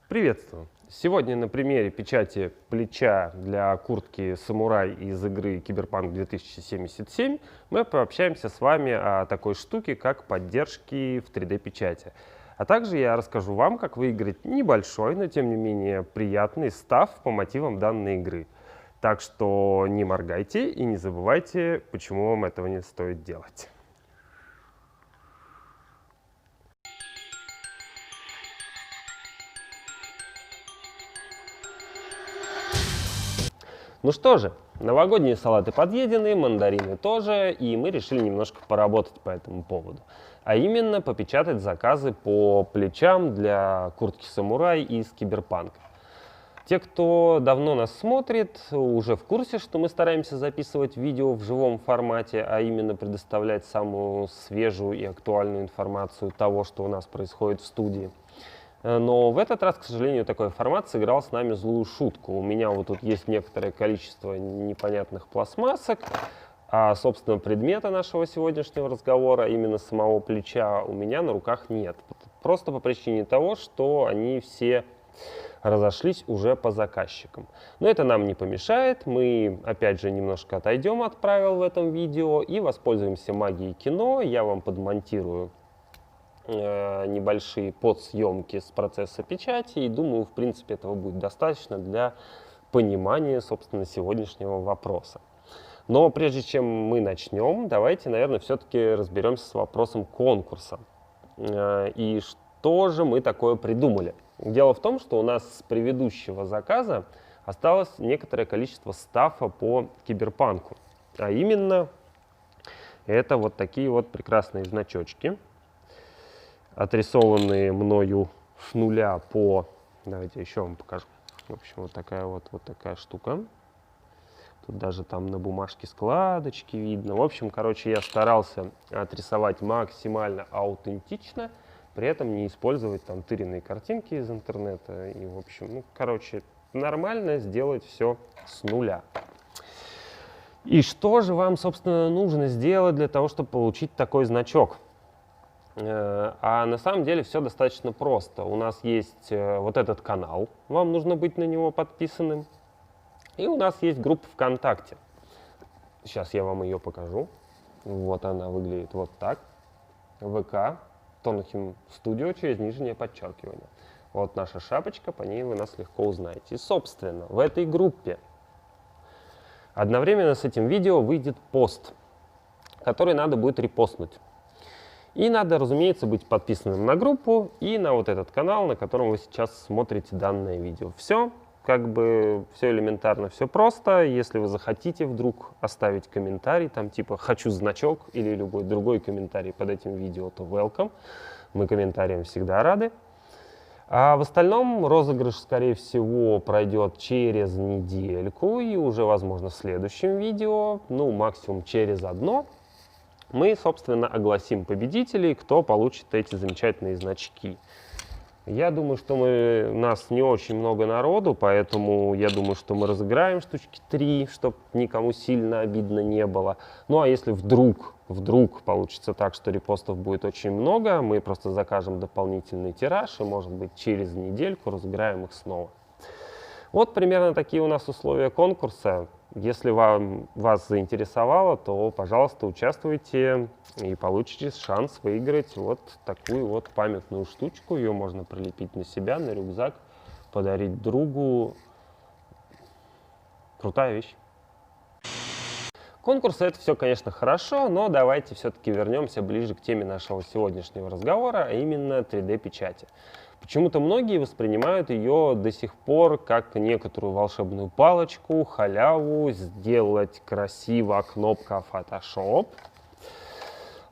Приветствую! Сегодня на примере печати плеча для куртки «Самурай» из игры Cyberpunk 2077 мы пообщаемся с вами о такой штуке, как поддержки в 3D-печати. А также я расскажу вам, как выиграть небольшой, но тем не менее приятный став по мотивам данной игры. Так что не моргайте и не забывайте, почему вам этого не стоит делать. Ну что же, новогодние салаты подъедены, мандарины тоже, и мы решили немножко поработать по этому поводу. А именно попечатать заказы по плечам для куртки «Самурай» из Киберпанка. Те, кто давно нас смотрит, уже в курсе, что мы стараемся записывать видео в живом формате, а именно предоставлять самую свежую и актуальную информацию того, что у нас происходит в студии. Но в этот раз, к сожалению, такой формат сыграл с нами злую шутку. У меня вот тут есть некоторое количество непонятных пластмассок, а, собственно, предмета нашего сегодняшнего разговора, именно самого плеча, у меня на руках нет. Просто по причине того, что они все разошлись уже по заказчикам. Но это нам не помешает. Мы, опять же, немножко отойдем от правил в этом видео и воспользуемся магией кино. Я вам подмонтирую небольшие подсъемки с процесса печати, и думаю, в принципе, этого будет достаточно для понимания, собственно, сегодняшнего вопроса. Но прежде чем мы начнем, давайте, наверное, все-таки разберемся с вопросом конкурса. И что же мы такое придумали? Дело в том, что у нас с предыдущего заказа осталось некоторое количество стафа по Киберпанку. А именно, это вот такие вот прекрасные значочки, отрисованные мною с нуля по... Давайте еще вам покажу. В общем, вот такая штука. Тут даже там на бумажке складочки видно. В общем, короче, я старался отрисовать максимально аутентично, при этом не использовать там тыренные картинки из интернета. И, в общем, ну, короче, нормально сделать все с нуля. И что же вам, собственно, нужно сделать для того, чтобы получить такой значок? А на самом деле все достаточно просто. У нас есть вот этот канал, вам нужно быть на него подписанным. И у нас есть группа ВКонтакте. Сейчас я вам ее покажу. Вот она выглядит вот так. ВК, Tonahim Studio, через нижнее подчеркивание. Вот наша шапочка, по ней вы нас легко узнаете. И, собственно, в этой группе одновременно с этим видео выйдет пост, который надо будет репостнуть. И надо, разумеется, быть подписанным на группу и на вот этот канал, на котором вы сейчас смотрите данное видео. Все, как бы, все элементарно, все просто. Если вы захотите вдруг оставить комментарий, там типа «хочу значок» или любой другой комментарий под этим видео, то welcome. Мы комментариям всегда рады. А в остальном розыгрыш, скорее всего, пройдет через недельку и уже, возможно, в следующем видео, ну, максимум через одно. Мы, собственно, огласим победителей, кто получит эти замечательные значки. Я думаю, что нас не очень много народу, поэтому я думаю, что мы разыграем штучки 3, чтобы никому сильно обидно не было. Ну а если вдруг получится так, что репостов будет очень много, мы просто закажем дополнительный тираж и, может быть, через недельку разыграем их снова. Вот примерно такие у нас условия конкурса. Если вас заинтересовало, то, пожалуйста, участвуйте и получите шанс выиграть вот такую вот памятную штучку. Ее можно прилепить на себя, на рюкзак, подарить другу. Крутая вещь. Конкурсы — это все, конечно, хорошо, но давайте все-таки вернемся ближе к теме нашего сегодняшнего разговора, а именно 3D-печати. Почему-то многие воспринимают ее до сих пор как некоторую волшебную палочку, халяву, сделать красиво, кнопка Photoshop.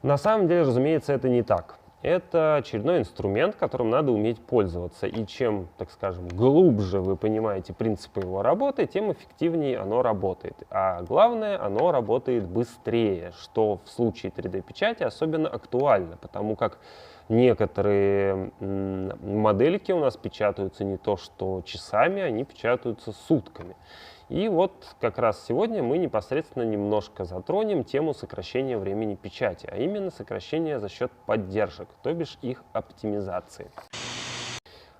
На самом деле, разумеется, это не так. Это очередной инструмент, которым надо уметь пользоваться. И чем, так скажем, глубже вы понимаете принципы его работы, тем эффективнее оно работает. А главное, оно работает быстрее, что в случае 3D-печати особенно актуально, потому как некоторые модельки у нас печатаются не то что часами, они печатаются сутками. И вот как раз сегодня мы непосредственно немножко затронем тему сокращения времени печати, а именно сокращения за счет поддержек, то бишь их оптимизации.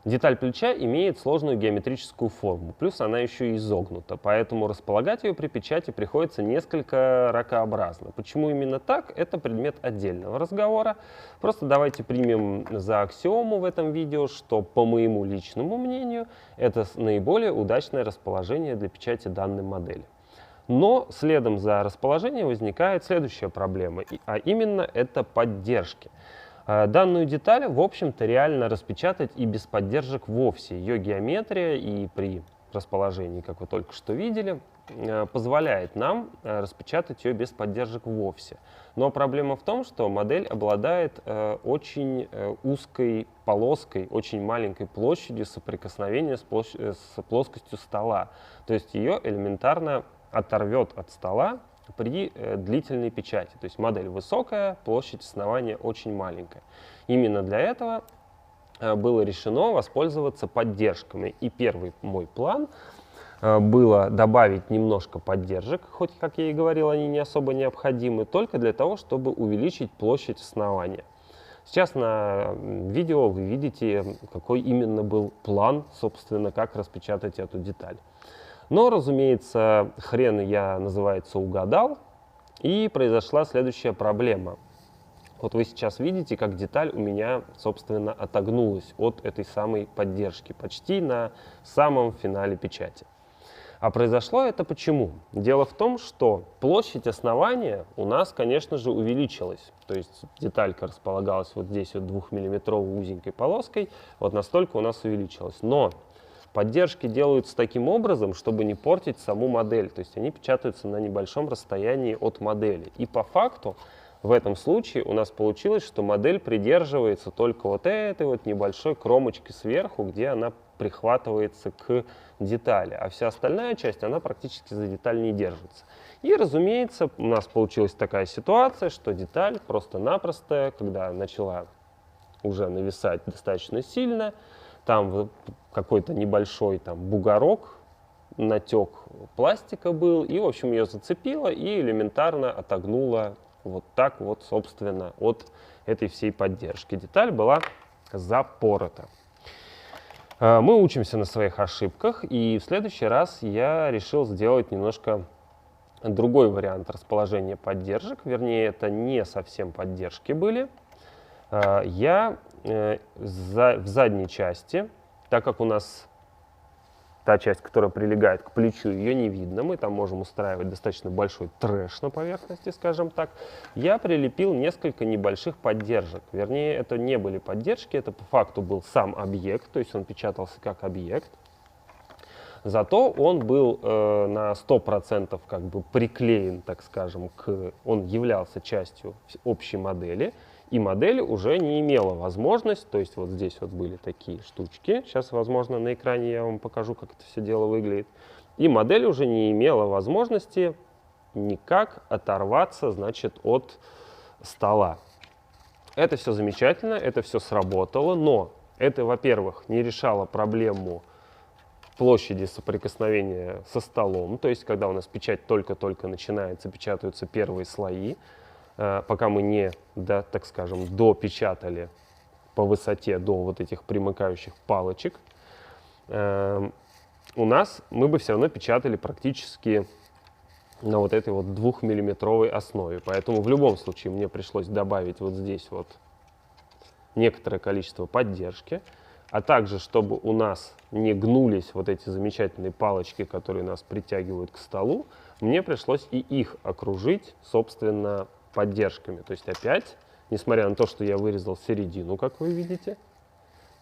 Деталь плеча имеет сложную геометрическую форму, плюс она еще и изогнута, поэтому располагать ее при печати приходится несколько ракообразно. Почему именно так, это предмет отдельного разговора. Просто давайте примем за аксиому в этом видео, что, по моему личному мнению, это наиболее удачное расположение для печати данной модели. Но следом за расположением возникает следующая проблема, а именно это поддержки. Данную деталь, в общем-то, реально распечатать и без поддержек вовсе. Ее геометрия и при расположении, как вы только что видели, позволяет нам распечатать ее без поддержек вовсе. Но проблема в том, что модель обладает очень узкой полоской, очень маленькой площадью соприкосновения с плоскостью стола. То есть ее элементарно оторвет от стола при длительной печати. То есть модель высокая, площадь основания очень маленькая. Именно для этого было решено воспользоваться поддержками. И первый мой план было добавить немножко поддержек, хоть, как я и говорил, они не особо необходимы, только для того, чтобы увеличить площадь основания. Сейчас на видео вы видите, какой именно был план, собственно, как распечатать эту деталь. Но, разумеется, хрен я, называется, угадал, и произошла следующая проблема. Вот вы сейчас видите, как деталь у меня, собственно, отогнулась от этой самой поддержки, почти на самом финале печати. А произошло это почему? Дело в том, что площадь основания у нас, конечно же, увеличилась. То есть деталька располагалась вот здесь вот 2-миллиметровой узенькой полоской, вот настолько у нас увеличилась. Но поддержки делаются таким образом, чтобы не портить саму модель. То есть они печатаются на небольшом расстоянии от модели. И по факту в этом случае у нас получилось, что модель придерживается только вот этой вот небольшой кромочки сверху, где она прихватывается к детали, а вся остальная часть, она практически за деталь не держится. И, разумеется, у нас получилась такая ситуация, что деталь просто-напросто, когда начала уже нависать достаточно сильно, там какой-то небольшой там бугорок, натек пластика был, и, в общем, ее зацепило и элементарно отогнуло вот так вот, собственно, от этой всей поддержки. Деталь была запорота. Мы учимся на своих ошибках, и в следующий раз я решил сделать немножко другой вариант расположения поддержек, вернее, это не совсем поддержки были. Я в задней части, так как у нас та часть, которая прилегает к плечу, ее не видно, мы там можем устраивать достаточно большой трэш на поверхности, скажем так, я прилепил несколько небольших поддержек. Вернее, это не были поддержки, это по факту был сам объект, то есть он печатался как объект. Зато он был на 100% как бы приклеен, так скажем, он являлся частью общей модели, и модель уже не имела возможность, то есть вот здесь вот были такие штучки, сейчас, возможно, на экране я вам покажу, как это все дело выглядит, и модель уже не имела возможности никак оторваться, значит, от стола. Это все замечательно, это все сработало, но это, во-первых, не решало проблему площади соприкосновения со столом, то есть когда у нас печать только-только начинается, печатаются первые слои, пока мы не, так скажем, допечатали по высоте до вот этих примыкающих палочек, мы бы все равно печатали практически на вот этой вот 2-миллиметровой основе. Поэтому в любом случае мне пришлось добавить вот здесь вот некоторое количество поддержки, а также, чтобы у нас не гнулись вот эти замечательные палочки, которые нас притягивают к столу, мне пришлось и их окружить, собственно, поддержками. То есть опять, несмотря на то, что я вырезал середину, как вы видите,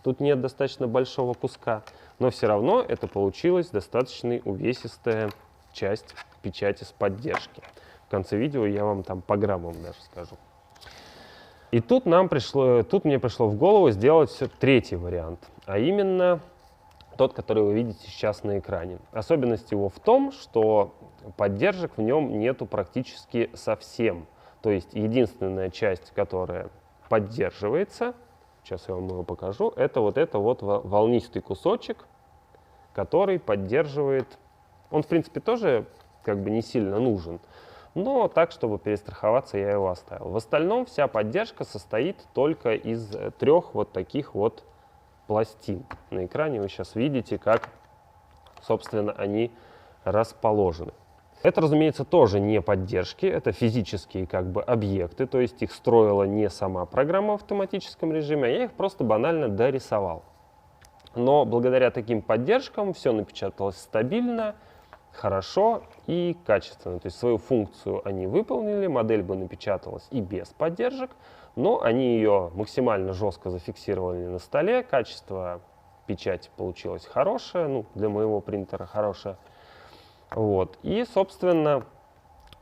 тут нет достаточно большого куска, но все равно это получилась достаточно увесистая часть печати с поддержки. В конце видео я вам там по граммам даже скажу. И тут мне пришло в голову сделать третий вариант, а именно тот, который вы видите сейчас на экране. Особенность его в том, что поддержек в нем нету практически совсем. То есть единственная часть, которая поддерживается, сейчас я вам его покажу, это вот волнистый кусочек, который поддерживает, он в принципе тоже как бы не сильно нужен, но так, чтобы перестраховаться, я его оставил. В остальном вся поддержка состоит только из трех вот таких вот пластин. На экране вы сейчас видите, как, собственно, они расположены. Это, разумеется, тоже не поддержки, это физические как бы объекты, то есть их строила не сама программа в автоматическом режиме, а я их просто банально дорисовал. Но благодаря таким поддержкам все напечаталось стабильно, хорошо и качественно. То есть свою функцию они выполнили, модель бы напечаталась и без поддержек, но они ее максимально жестко зафиксировали на столе, качество печати получилось хорошее, ну, для моего принтера хорошее. Вот. И, собственно,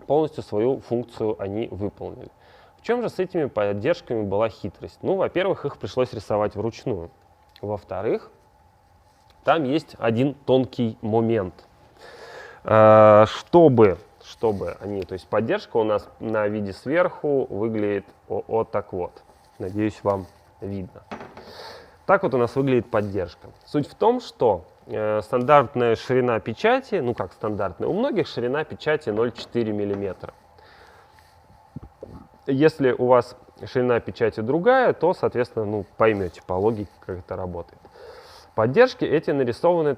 полностью свою функцию они выполнили. В чем же с этими поддержками была хитрость? Ну, во-первых, их пришлось рисовать вручную. Во-вторых, там есть один тонкий момент. Чтобы они, то есть поддержка у нас на виде сверху выглядит вот так вот. Надеюсь, вам видно. Так вот у нас выглядит поддержка. Суть в том, что стандартная ширина печати, ну как стандартная, у многих ширина печати 0,4 мм. Если у вас ширина печати другая, то, соответственно, ну, поймете по логике, как это работает. Поддержки эти нарисованы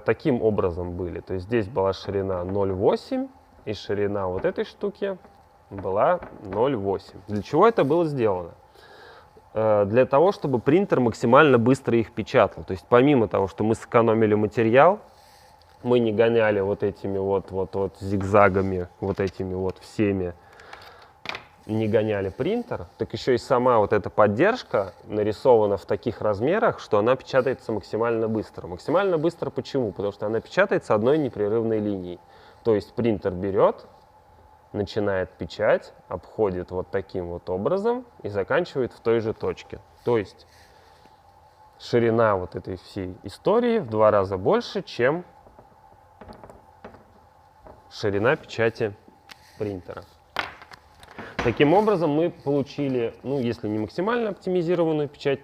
таким образом были. То есть здесь была ширина 0,8, и ширина вот этой штуки была 0,8. Для чего это было сделано? Для того, чтобы принтер максимально быстро их печатал. То есть помимо того, что мы сэкономили материал, мы не гоняли вот этими вот зигзагами, вот этими вот всеми, не гоняли принтер, так еще и сама вот эта поддержка нарисована в таких размерах, что она печатается максимально быстро. Максимально быстро почему? Потому что она печатается одной непрерывной линией. То есть принтер берет, начинает печать, обходит вот таким вот образом и заканчивает в той же точке. То есть ширина вот этой всей истории в 2 раза больше, чем ширина печати принтера. Таким образом мы получили, ну, если не максимально оптимизированную печать,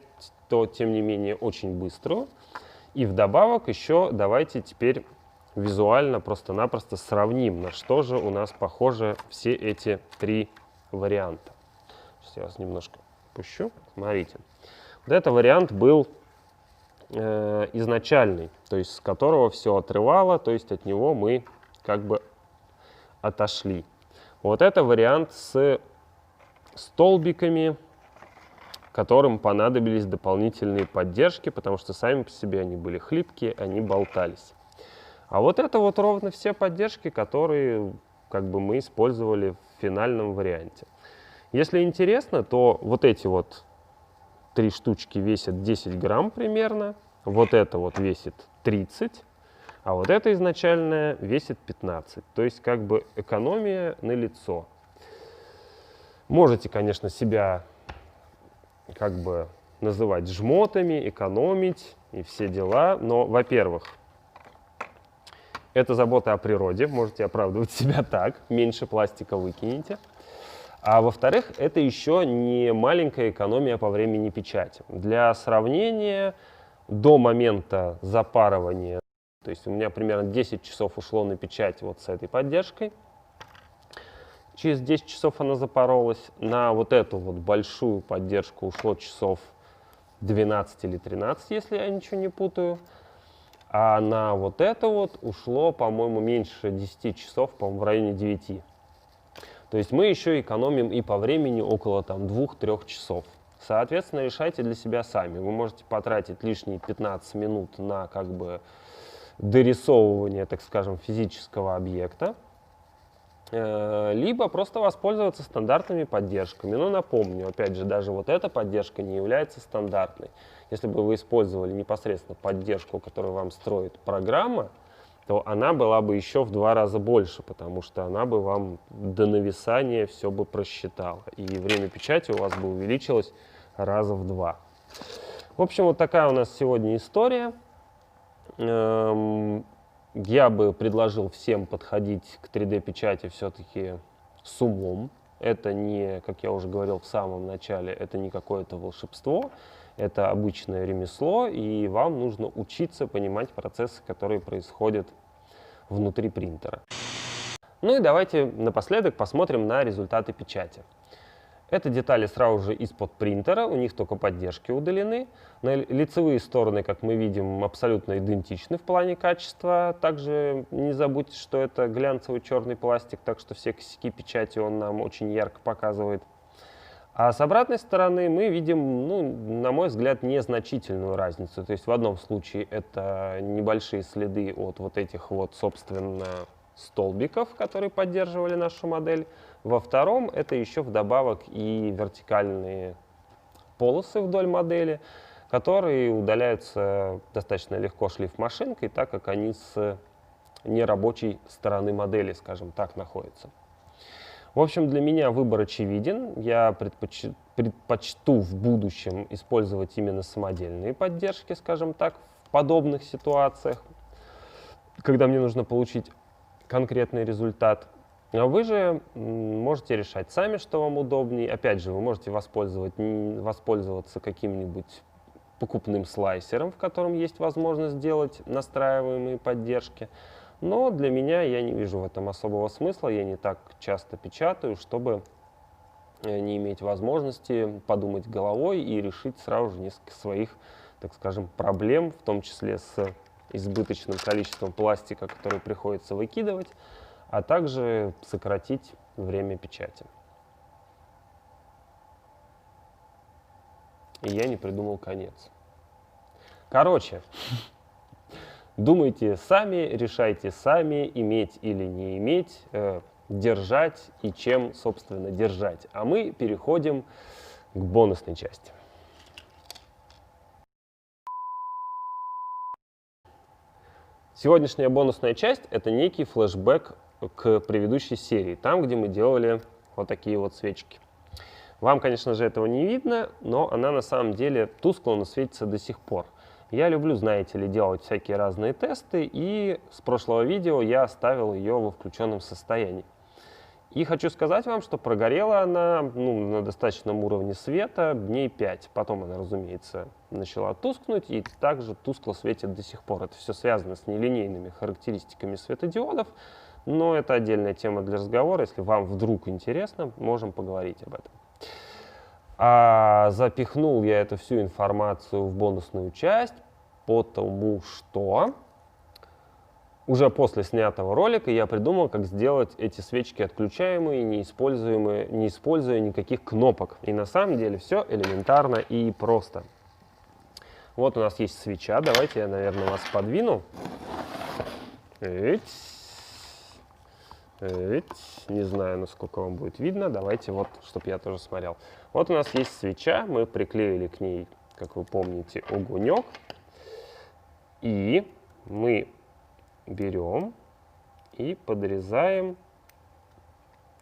то, тем не менее, очень быструю. И вдобавок еще давайте теперь визуально просто-напросто сравним, на что же у нас похожи все эти 3 варианта. Сейчас я вас немножко пущу. Смотрите. Вот этот вариант был изначальный, то есть с которого все отрывало, то есть от него мы как бы отошли. Вот это вариант с столбиками, которым понадобились дополнительные поддержки, потому что сами по себе они были хлипкие, они болтались. А вот это вот ровно все поддержки, которые как бы мы использовали в финальном варианте. Если интересно, то вот эти вот 3 штучки весят 10 грамм примерно, вот это вот весит 30, а вот это изначальное весит 15. То есть как бы экономия налицо. Можете, конечно, себя как бы называть жмотами, экономить и все дела, но, во-первых, это забота о природе, можете оправдывать себя так, меньше пластика выкинете. А во-вторых, это еще не маленькая экономия по времени печати. Для сравнения, до момента запарывания, то есть у меня примерно 10 часов ушло на печать вот с этой поддержкой. Через 10 часов она запоролась. На вот эту вот большую поддержку ушло часов 12 или 13, если я ничего не путаю. А на вот это вот ушло, по-моему, меньше 10 часов, по-моему, в районе 9. То есть мы еще экономим и по времени около там 2-3 часов. Соответственно, решайте для себя сами. Вы можете потратить лишние 15 минут на как бы дорисовывание, так скажем, физического объекта, либо просто воспользоваться стандартными поддержками. Но напомню, опять же, даже вот эта поддержка не является стандартной. Если бы вы использовали непосредственно поддержку, которую вам строит программа, то она была бы еще в 2 раза больше, потому что она бы вам до нависания все бы просчитала. И время печати у вас бы увеличилось раза в 2. В общем, вот такая у нас сегодня история. Я бы предложил всем подходить к 3D-печати все-таки с умом. Это не, как я уже говорил в самом начале, это не какое-то волшебство, это обычное ремесло, и вам нужно учиться понимать процессы, которые происходят внутри принтера. Ну и давайте напоследок посмотрим на результаты печати. Это детали сразу же из-под принтера, у них только поддержки удалены. Лицевые стороны, как мы видим, абсолютно идентичны в плане качества. Также не забудьте, что это глянцевый черный пластик, так что все косяки печати он нам очень ярко показывает. А с обратной стороны мы видим, ну, на мой взгляд, незначительную разницу. То есть в одном случае это небольшие следы от вот этих вот, собственно, столбиков, которые поддерживали нашу модель. Во втором это еще вдобавок и вертикальные полосы вдоль модели, которые удаляются достаточно легко шлифмашинкой, так как они с нерабочей стороны модели, скажем так, находятся. В общем, для меня выбор очевиден. Я предпочту в будущем использовать именно самодельные поддержки, скажем так, в подобных ситуациях, когда мне нужно получить конкретный результат. А вы же можете решать сами, что вам удобнее. Опять же, вы можете воспользоваться каким-нибудь покупным слайсером, в котором есть возможность сделать настраиваемые поддержки. Но для меня я не вижу в этом особого смысла. Я не так часто печатаю, чтобы не иметь возможности подумать головой и решить сразу же несколько своих, так скажем, проблем, в том числе с избыточным количеством пластика, который приходится выкидывать, а также сократить время печати. И я не придумал конец. Короче, думайте сами, решайте сами, иметь или не иметь, держать и чем, собственно, держать. А мы переходим к бонусной части. Сегодняшняя бонусная часть — это некий флешбэк к предыдущей серии, там, где мы делали вот такие вот свечки. Вам, конечно же, этого не видно, но она на самом деле тускло светится до сих пор. Я люблю, знаете ли, делать всякие разные тесты, и с прошлого видео я оставил ее во включенном состоянии. И хочу сказать вам, что прогорела она на достаточном уровне света дней 5. Потом она, разумеется, начала тускнуть и также тускло светит до сих пор. Это все связано с нелинейными характеристиками светодиодов, но это отдельная тема для разговора. Если вам вдруг интересно, можем поговорить об этом. А запихнул я эту всю информацию в бонусную часть, потому что уже после снятого ролика я придумал, как сделать эти свечки отключаемые, не используя никаких кнопок. И на самом деле все элементарно и просто. Вот у нас есть свеча. Давайте я, наверное, вас подвину. Не знаю, насколько вам будет видно. Давайте вот, чтобы я тоже смотрел. Вот у нас есть свеча. Мы приклеили к ней, как вы помните, огонек. И мы берем и подрезаем.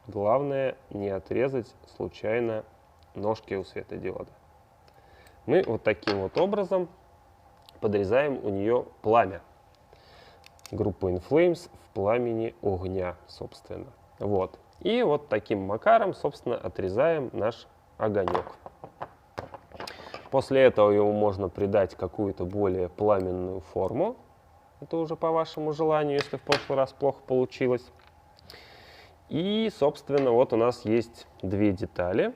Главное не отрезать случайно ножки у светодиода. Мы вот таким вот образом подрезаем у нее пламя. Группу InFlames в пламени огня, собственно. Вот. И вот таким макаром, собственно, отрезаем наш огонек. После этого ему можно придать какую-то более пламенную форму. Это уже по вашему желанию, если в прошлый раз плохо получилось. И, собственно, вот у нас есть две детали.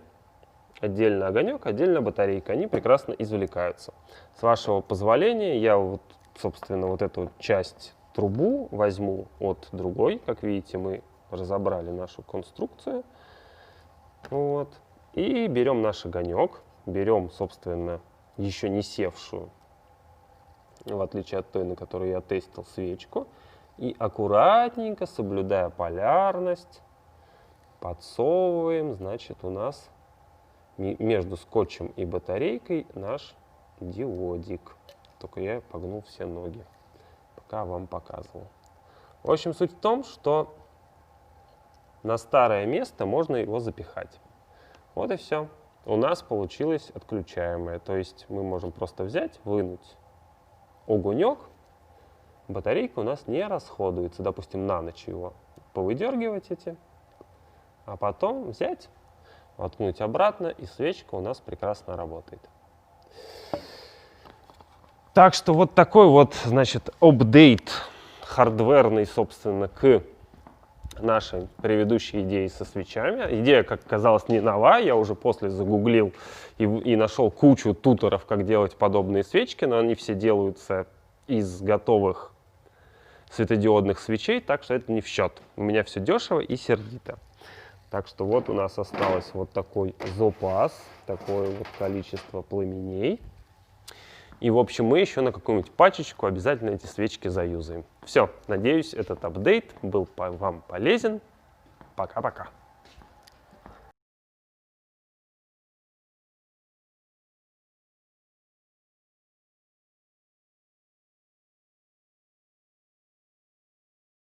Отдельно огонек, отдельно батарейка. Они прекрасно извлекаются. С вашего позволения я вот, собственно, вот эту часть трубу возьму от другой. Как видите, мы разобрали нашу конструкцию. Вот. И берем наш огонек. Берем, собственно, еще не севшую, в отличие от той, на которой я тестил, свечку. И аккуратненько, соблюдая полярность, подсовываем, значит, у нас между скотчем и батарейкой наш диодик. Только я погнул все ноги, пока вам показывал. В общем, суть в том, что на старое место можно его запихать. Вот и все. У нас получилось отключаемое. То есть мы можем просто взять, вынуть огонек. Батарейка у нас не расходуется. Допустим, на ночь его повыдергивать эти, а потом взять, воткнуть обратно, и свечка у нас прекрасно работает. Так что вот такой вот, значит, апдейт хардверный, собственно, к нашей предыдущей идеи со свечами. Идея, как казалось, не нова. Я уже после загуглил и нашел кучу туторов, как делать подобные свечки, но они все делаются из готовых светодиодных свечей, так что это не в счет. У меня все дешево и сердито. Так что вот у нас осталось вот такой запас, такое вот количество пламеней. И, в общем, мы еще на какую-нибудь пачечку обязательно эти свечки заюзаем. Все, надеюсь, этот апдейт был вам полезен. Пока-пока.